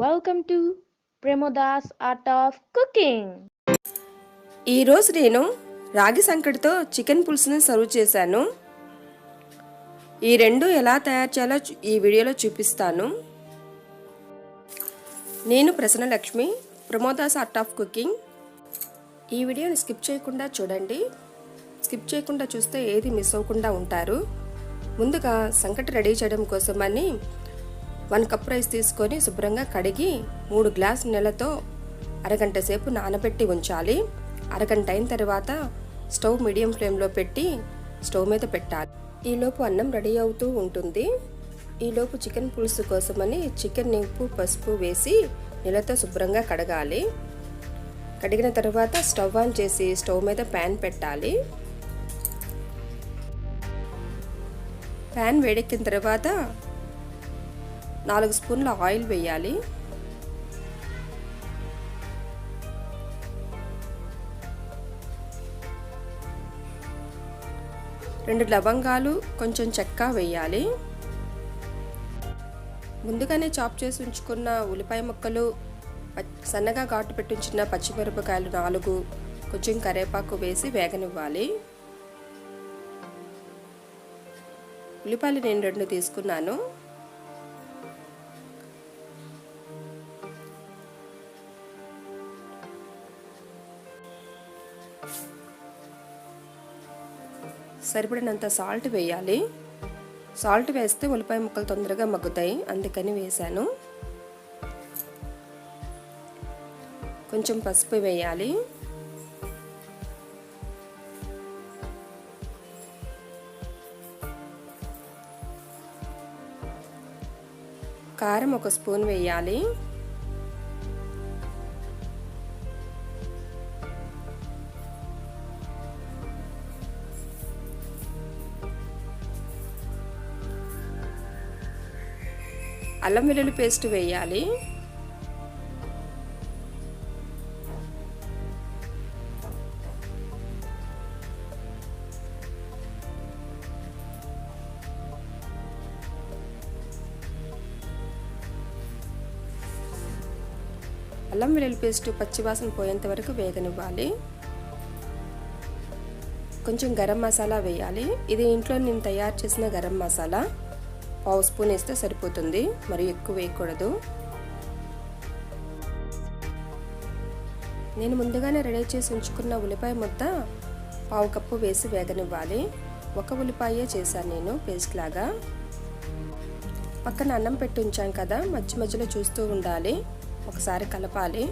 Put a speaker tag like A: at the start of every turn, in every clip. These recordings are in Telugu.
A: Welcome to Premoda's Art of Cooking.
B: ఈరోజు నేను రాగి సంకటితో చికెన్ పులుసుని సర్వ్ చేశాను. ఈ రెండు ఎలా తయారు చేయాలో ఈ వీడియోలో చూపిస్తాను. నేను Prasanna Lakshmi, Pramoda's art of cooking. ఈ వీడియోని స్కిప్ చేయకుండా చూడండి. స్కిప్ చేయకుండా చూస్తే ఏది మిస్ అవ్వకుండా ఉంటారు. ముందుగా సంకటి రెడీ చేయడం కోసమని 1 కప్ రైస్ తీసుకొని శుభ్రంగా కడిగి 3 గ్లాస్ నీళ్ళతో అరగంట సేపు నానబెట్టి ఉంచాలి. అరగంట అయిన తర్వాత స్టవ్ మీడియం ఫ్లేమ్లో పెట్టి స్టవ్ మీద పెట్టాలి. ఈలోపు అన్నం రెడీ అవుతూ ఉంటుంది. ఈలోపు చికెన్ పులుసు కోసమని చికెన్ ఉప్పు పసుపు వేసి నీళ్ళతో శుభ్రంగా కడగాలి. కడిగిన తర్వాత స్టవ్ ఆన్ చేసి స్టవ్ మీద ప్యాన్ పెట్టాలి. ప్యాన్ వేడెక్కిన తర్వాత 4 స్పూన్ల ఆయిల్ వేయాలి. రెండు లవంగాలు, కొంచెం చెక్క వేయాలి. ముందుగానే చాప్ చేసి ఉంచుకున్న ఉల్లిపాయ ముక్కలు, సన్నగా ఘాటు పెట్టి ఉంచిన పచ్చిమిరపకాయలు 4, కొంచెం కరివేపాకు వేసి వేగనివ్వాలి. ఉల్లిపాయలు నేను 2 తీసుకున్నాను. సరిపడినంత సాల్ట్ వేయాలి. సాల్ట్ వేస్తే ఉల్లిపాయ ముక్కలు తొందరగా మగ్గుతాయి, అందుకని వేసాను. కొంచెం పసుపు వేయాలి. కారం 1 స్పూన్ వేయాలి. అల్లం వెల్లుల్లి పేస్ట్ వేయాలి. అల్లం వెల్లుల్లి పేస్ట్ పచ్చివాసన పోయేంత వరకు వేగనివ్వాలి. కొంచెం గరం మసాలా వేయాలి. ఇది ఇంట్లో నేను తయారు చేసిన గరం మసాలా. 1/2 స్పూన్ వేస్తే సరిపోతుంది, మరి ఎక్కువ వేయకూడదు. నేను ముందుగానే రెడీ చేసి ఉంచుకున్న ఉల్లిపాయ ముద్ద 1/2 కప్పు వేసి వేగనివ్వాలి. 1 ఉల్లిపాయే చేశాను నేను పేస్ట్ లాగా. పక్కన అన్నం పెట్టి ఉంచాం కదా, మధ్య మధ్యలో చూస్తూ ఉండాలి, ఒకసారి కలపాలి.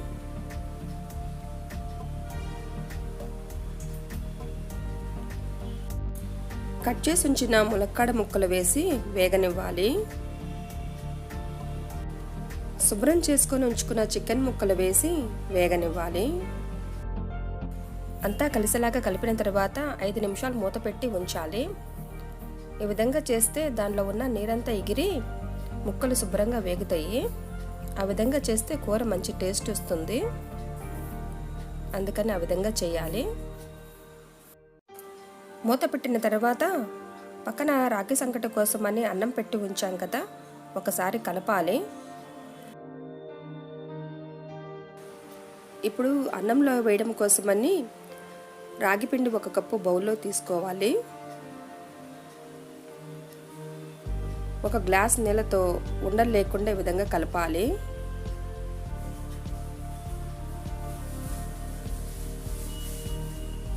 B: కట్ చేసి ఉంచిన ములక్కాడ ముక్కలు వేసి వేగనివ్వాలి. శుభ్రం చేసుకొని ఉంచుకున్న చికెన్ ముక్కలు వేసి వేగనివ్వాలి. అంతా కలిసేలాగా కలిపిన తర్వాత 5 నిమిషాలు మూత పెట్టి ఉంచాలి. ఈ విధంగా చేస్తే దానిలో ఉన్న నీరంతా ఎగిరి ముక్కలు శుభ్రంగా వేగుతాయి. ఆ విధంగా చేస్తే కూర మంచి టేస్ట్ వస్తుంది, అందుకని ఆ విధంగా చేయాలి. మూత పెట్టిన తర్వాత పక్కన రాగి సంకటి కోసమని అన్నం పెట్టి ఉంచాం కదా, ఒకసారి కలపాలి. ఇప్పుడు అన్నంలో వేయడం కోసమని రాగి పిండి 1 కప్పు బౌల్లో తీసుకోవాలి. 1 గ్లాస్ నీళ్ళతో ఉండలు లేకుండా ఈ విధంగా కలపాలి.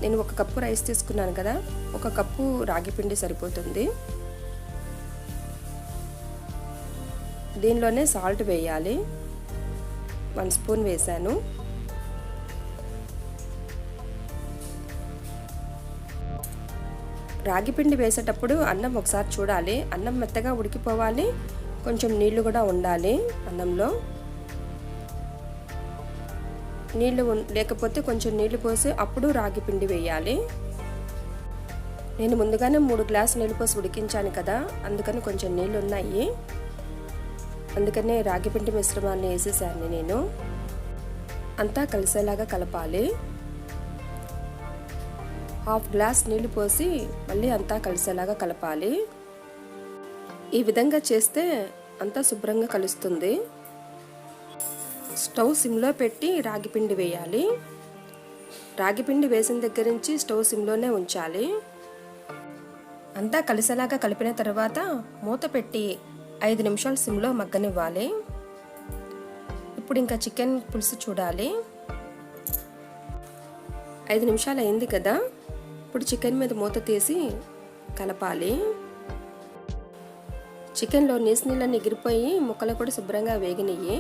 B: నేను 1 కప్పు రైస్ తీసుకున్నాను కదా, 1 కప్పు రాగి పిండి సరిపోతుంది. దీనిలోనే సాల్ట్ వేయాలి. 1 స్పూన్ వేసాను. రాగి పిండి వేసేటప్పుడు అన్నం ఒకసారి చూడాలి. అన్నం మెత్తగా ఉడికిపోవాలి, కొంచెం నీళ్లు కూడా ఉండాలి అన్నంలో. నీళ్లు లేకపోతే కొంచెం నీళ్లు పోసి అప్పుడు రాగి పిండి వేయాలి. నేను ముందుగానే 3 గ్లాసులు నీళ్లు పోసి ఉడికించాను కదా, అందుకని కొంచెం నీళ్లు ఉన్నాయి, అందుకనే రాగి పిండి మిశ్రమాన్ని వేసేసాను నేను. అంతా కలిసేలాగా కలపాలి. 1/2 గ్లాస్ నీళ్లు పోసి మళ్ళీ అంతా కలిసేలాగా కలపాలి. ఈ విధంగా చేస్తే అంతా శుభ్రంగా కలుస్తుంది. స్టవ్ సిమ్లో పెట్టి రాగి పిండి వేయాలి. రాగి పిండి వేసిన దగ్గర నుంచి స్టవ్ సిమ్లోనే ఉంచాలి. అంతా కలిసేలాగా కలిపిన తర్వాత మూత పెట్టి 5 నిమిషాలు సిమ్లో మగ్గనివ్వాలి. ఇప్పుడు ఇంకా చికెన్ పులుసు చూడాలి. 5 నిమిషాలు అయింది కదా. ఇప్పుడు చికెన్ మీద మూత తీసి కలపాలి. చికెన్లో నీళ్ళన్నీ ఎగిరిపోయి ముక్కలు కూడా శుభ్రంగా వేగినాయి.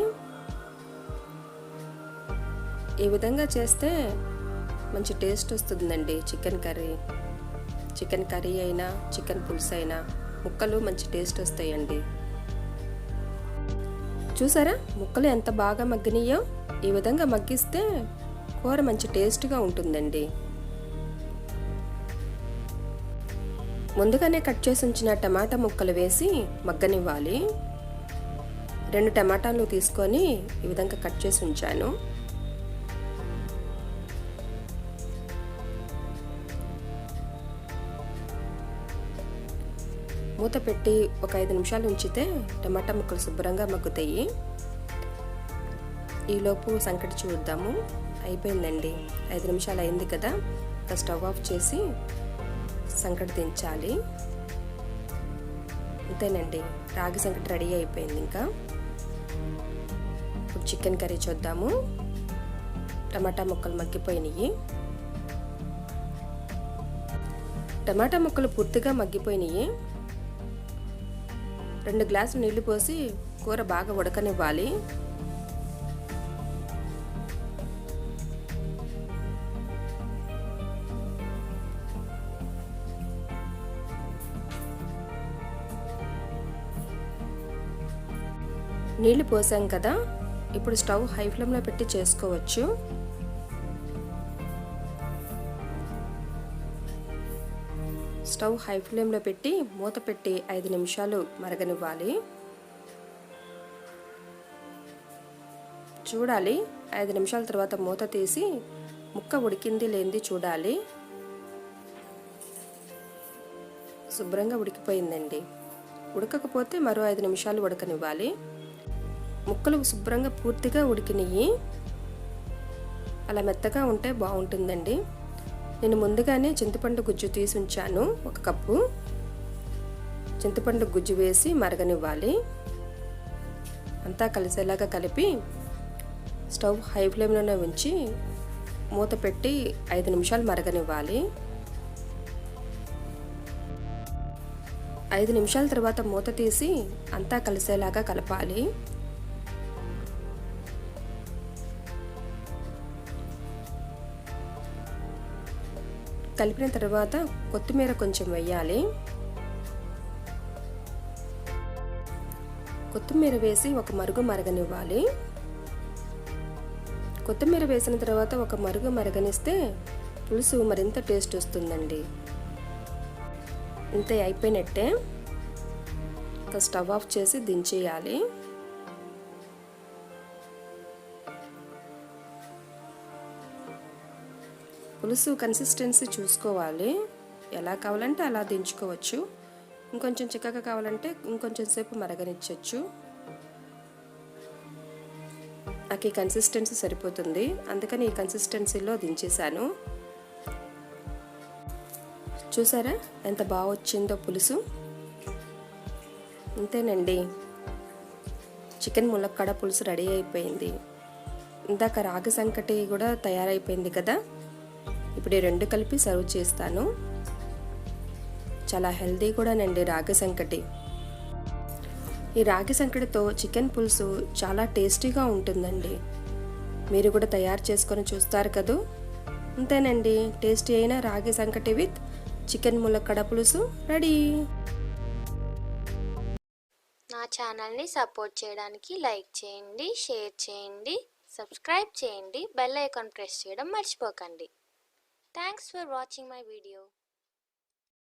B: ఈ విధంగా చేస్తే మంచి టేస్ట్ వస్తుందండి చికెన్ కర్రీ. చికెన్ కర్రీ అయినా చికెన్ పులుసు అయినా ముక్కలు మంచి టేస్ట్ వస్తాయండి. చూసారా ముక్కలు ఎంత బాగా మగ్గినాయో. ఈ విధంగా మగ్గిస్తే కూర మంచి టేస్ట్గా ఉంటుందండి. ముందుగానే కట్ చేసి ఉంచిన టమాటా ముక్కలు వేసి మగ్గనివ్వాలి. 2 టమాటాలు తీసుకొని ఈ విధంగా కట్ చేసి ఉంచాను. మూత పెట్టి ఒక 5 నిమిషాలు ఉంచితే టమాటా ముక్కలు శుభ్రంగా మగ్గుతాయి. ఈలోపు సంకటి చూద్దాము. అయిపోయిందండి. 5 నిమిషాలు అయింది కదా. స్టవ్ ఆఫ్ చేసి సంకటి దించాలి. అంతేనండి, రాగి సంకటి రెడీ అయిపోయింది. ఇంకా ఇప్పుడు చికెన్ కర్రీ చూద్దాము. టమాటా ముక్కలు మగ్గిపోయినాయి. టమాటా ముక్కలు పూర్తిగా మగ్గిపోయినాయి. 2 గ్లాసులు నీళ్లు పోసి కూర బాగా ఉడకనివ్వాలి. నీళ్లు పోసాం కదా. ఇప్పుడు స్టవ్ హై ఫ్లేమ్లో పెట్టి చేసుకోవచ్చు. స్టవ్ హై ఫ్లేమ్లో పెట్టి మూత పెట్టి 5 నిమిషాలు మరగనివ్వాలి. చూడాలి. 5 నిమిషాల తర్వాత మూత తీసి ముక్క ఉడికింది లేనిది చూడాలి. శుభ్రంగా ఉడికిపోయిందండి. ఉడకకపోతే మరో 5 నిమిషాలు ఉడకనివ్వాలి. ముక్కలు శుభ్రంగా పూర్తిగా ఉడికినాయి. అలా మెత్తగా ఉంటే బాగుంటుందండి. నేను ముందుగానే చింతపండు గుజ్జు తీసి ఉంచాను. 1 కప్పు చింతపండు గుజ్జు వేసి మరగనివ్వాలి. అంతా కలిసేలాగా కలిపి స్టవ్ హై ఫ్లేమ్లోనే ఉంచి మూత పెట్టి 5 నిమిషాలు మరగనివ్వాలి. 5 నిమిషాల తర్వాత మూత తీసి అంతా కలిసేలాగా కలపాలి. కలిపిన తర్వాత కొత్తిమీర కొంచెం వేయాలి. కొత్తిమీర వేసి ఒక మరుగు మరగనివ్వాలి. కొత్తిమీర వేసిన తర్వాత ఒక మరుగు మరగనిస్తే పులుసు మరింత టేస్ట్ వస్తుందండి. ఇంతే, అయిపోయినట్టే. ఇంకా స్టవ్ ఆఫ్ చేసి దించేయాలి. పులుసు కన్సిస్టెన్సీ చూసుకోవాలి. ఎలా కావాలంటే అలా దించుకోవచ్చు. ఇంకొంచెం చిక్కగా కావాలంటే ఇంకొంచెం సేపు మరగనిచ్చచ్చు. నాకు ఈ కన్సిస్టెన్సీ సరిపోతుంది, అందుకని ఈ కన్సిస్టెన్సీలో దించేసాను. చూసారా ఎంత బాగా వచ్చిందో పులుసు. అంతేనండి, చికెన్ ములక్కాడ పులుసు రెడీ అయిపోయింది. ఇందాక రాగి సంకటి కూడా తయారైపోయింది కదా. ఇప్పుడు ఈ 2 కలిపి సర్వ్ చేస్తాను. చాలా హెల్దీ కూడానండి రాగి సంకటి. ఈ రాగి సంకటితో చికెన్ పులుసు చాలా టేస్టీగా ఉంటుందండి. మీరు కూడా తయారు చేసుకొని చూస్తారు కదూ. అంతేనండి, టేస్టీ అయిన రాగి సంకటి విత్ చికెన్ ములక్కాడ పులుసు రెడీ.
A: నా ఛానల్ని సపోర్ట్ చేయడానికి లైక్ చేయండి, షేర్ చేయండి, సబ్స్క్రైబ్ చేయండి, బెల్ ఐకాన్ ప్రెస్ చేయడం మర్చిపోకండి. Thanks for watching my video.